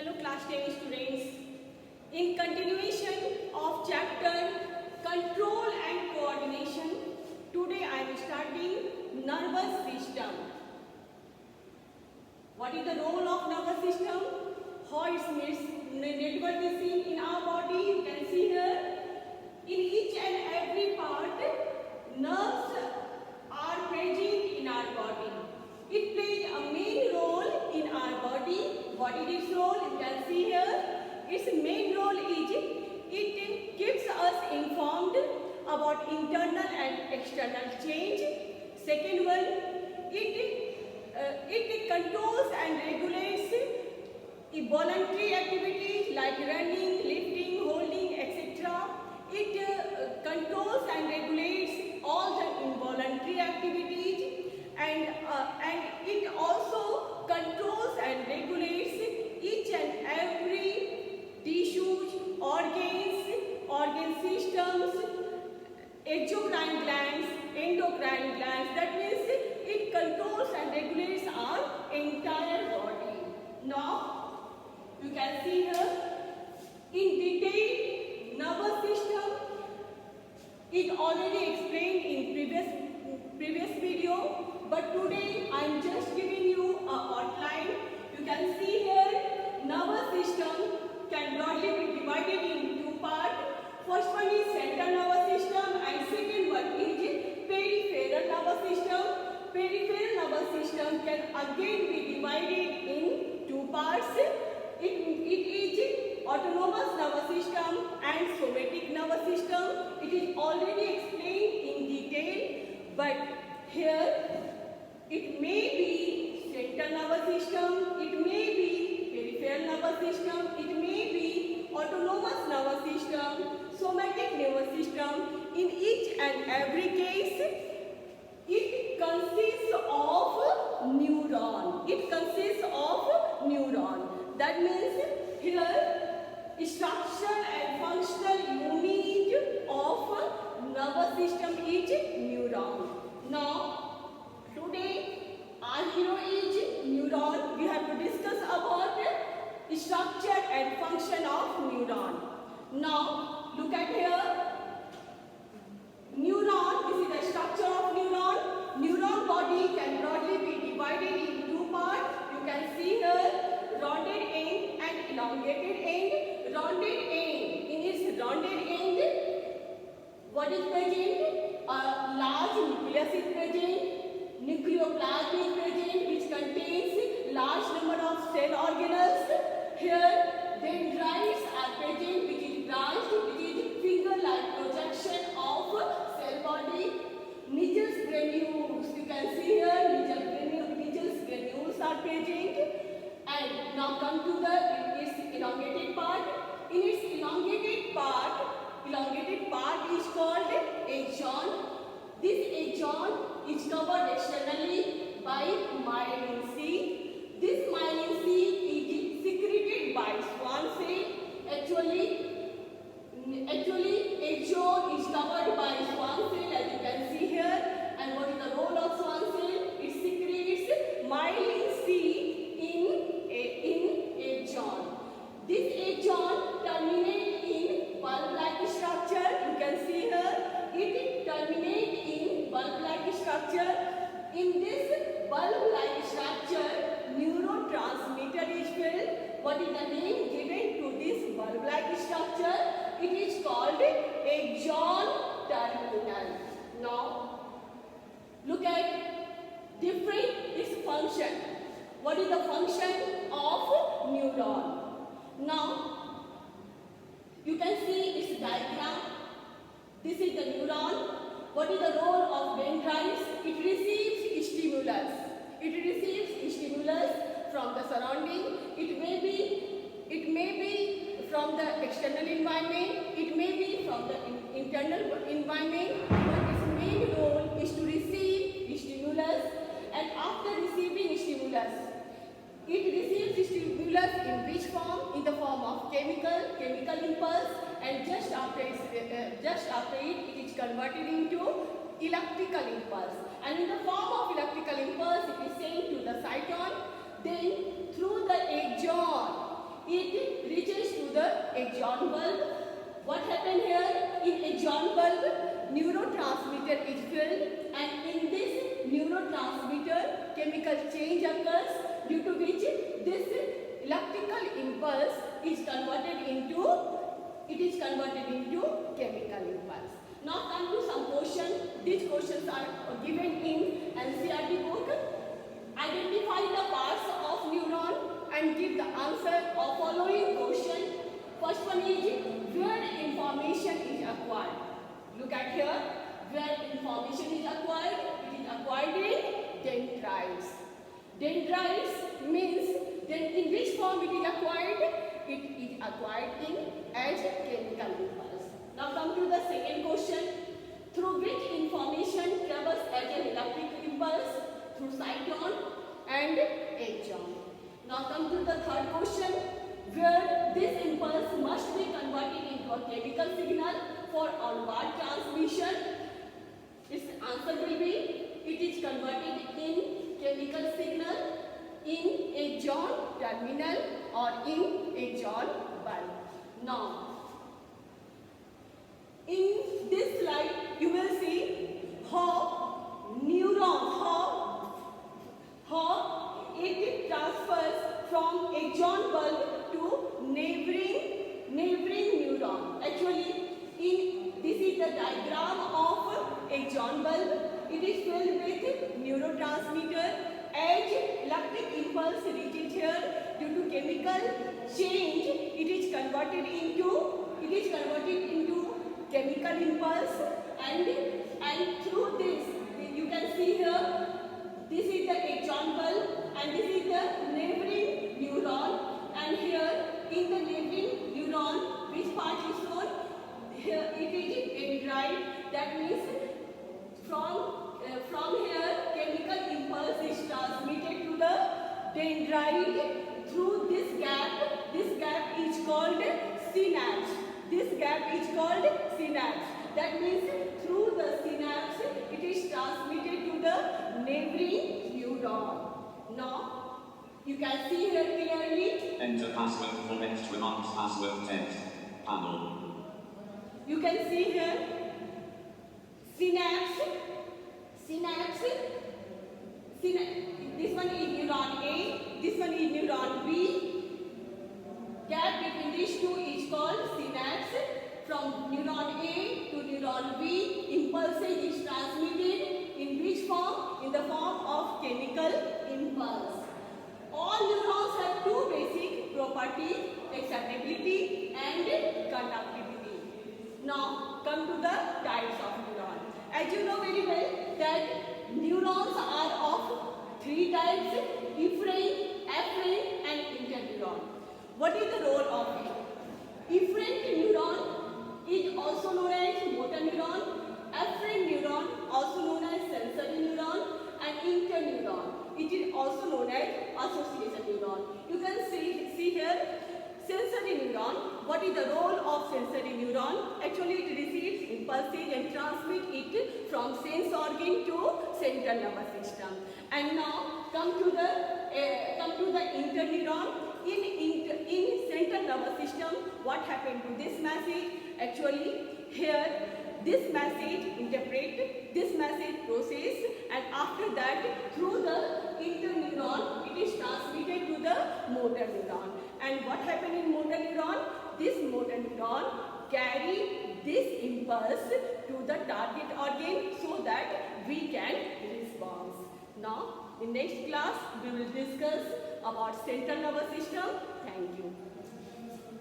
Hello class 10 students. In continuation of chapter Control and Coordination, today I am starting nervous system. What is the role of nervous system? How its network is seen in our body? You can see here. In each and every part, nerves are present in our body. It plays a main role in our body. What is its role? You can see here. Its main role is it keeps us informed about internal and external change. Second one, it controls and regulates voluntary activities like running, lifting, holding, etc. It controls and regulates all the involuntary activities, and it also controls and regulates each and every tissues, organ systems, exocrine glands, endocrine glands. That means it controls and regulates our entire body. Now, you can see here in detail nervous system. It already explained in previous video, but today I am just giving you a outline. You can see here nervous system can broadly be divided in two parts. First one is central nervous system and second one is peripheral nervous system. Peripheral nervous system can again be divided in two parts. It is autonomous nervous system and somatic nervous system. It is already explained in detail, but here it may be central nervous system, it may be peripheral nervous system, it may be autonomous nervous system, somatic nervous system. In each and every case, it consists of neuron. It consists of neuron. That means here structure and functional unit of nervous system is neuron. Now, today our hero is neuron. We have to discuss about structure and function of neuron. Now, look at here. Neuron, this is the structure of neuron. Neuron body can broadly be divided in two parts. You can see here rounded end and elongated end. Rounded end, in its rounded end, what is present? A large nucleus is present, nucleoplasm is present, which contains large number of cell organelles. Here, dendrites are present, which is branched, which is finger-like projection of cell body. Niches granules, you can see here, niches granules are present. And now come to its elongated part. In its elongated part is called axon. This axon is covered externally by myelin sheath. This myelin sheath is secreted by Schwann cell. Actually, axon is covered by Schwann cell, as you can see here. And what is the role of Schwann cell? It secretes myelin sheath in axon. This axon terminates in bulb-like structure. You can see here, it terminates in bulb-like structure. In this bulb-like structure, neurotransmitter is filled. What is the name given to this bulb-like structure? It is called axon terminal. Now, look at its function. What is the function of neuron? Now, you can see its diagram. This is the neuron. What is the role of dendrites? It receives stimulus. It receives stimulus from the surrounding. It may be from the external environment. It may be from the internal environment. But its main role is to receive stimulus. And after receiving stimulus, it receives stimulus in which form? In the form of chemical impulse, and just after it is converted into electrical impulse. And in the form of electrical impulse, it is sent to the cyton. Then through the axon, axon bulb. What happened here? In axon bulb, neurotransmitter is filled, and in this neurotransmitter, chemical change occurs, due to which this electrical impulse is converted into chemical impulse. Now come to some question. These questions are given in NCERT book. Identify the parts of neuron and give the answer of following question. First one is where information is acquired. Look at here. Where information is acquired? It is acquired in dendrites. Dendrites means then in which form it is acquired? It is acquired in as chemical impulse. Now come to the second question. Through which information travels as an electric impulse? Through cytosol and axon. Now come to the third question, where this impulse must be converted into a chemical signal for onward transmission. Its answer will be, it is converted in chemical signal in axon terminal or in axon bulb. Now, in this slide, you will see how it transfers from axon bulb to neighboring neuron. Actually, this is the diagram of axon bulb. It is filled with neurotransmitter. As electric impulse reaches here, due to chemical change, it is converted into chemical impulse, and through this you can see here, this is the axon bulb and this is the neighboring neuron, and here in the neighboring neuron, which part is shown here, it is dendrite. That means from here chemical impulse is transmitted to the dendrite through this gap. This gap is called synapse. This gap is called synapse. That means through the synapse it is transmitted to the neighboring neuron. Now you can see here clearly. Enter password for next remarks password text panel. You can see here synapse. This one is neuron A, this one is neuron B. Gap between these two is called synapse. From neuron A to neuron B, impulse is transmitted in which form? In the form of chemical impulse. All neurons have two basic properties, excitability and conductivity. Now come to the types of neuron. As you know very well that neurons are of three types: efferent, afferent and interneuron. What is the role of it? Efferent neuron is also known as motor neuron, afferent neuron also known as sensory neuron, and interneuron, it is also known as association neuron. You can see here sensory neuron. What is the role of sensory neuron? Actually it receives impulses and transmits it from sense organ to central nervous system. And now come to the interneuron. In central nervous system, what happened to this message? Actually here this message interpreted, this message processed, and after that through the interneuron it is transmitted to the motor neuron. And what happened in motor neuron? This motor neuron carry this impulse to the target organ so that we can respond. Now in next class we will discuss about central nervous system. Thank you.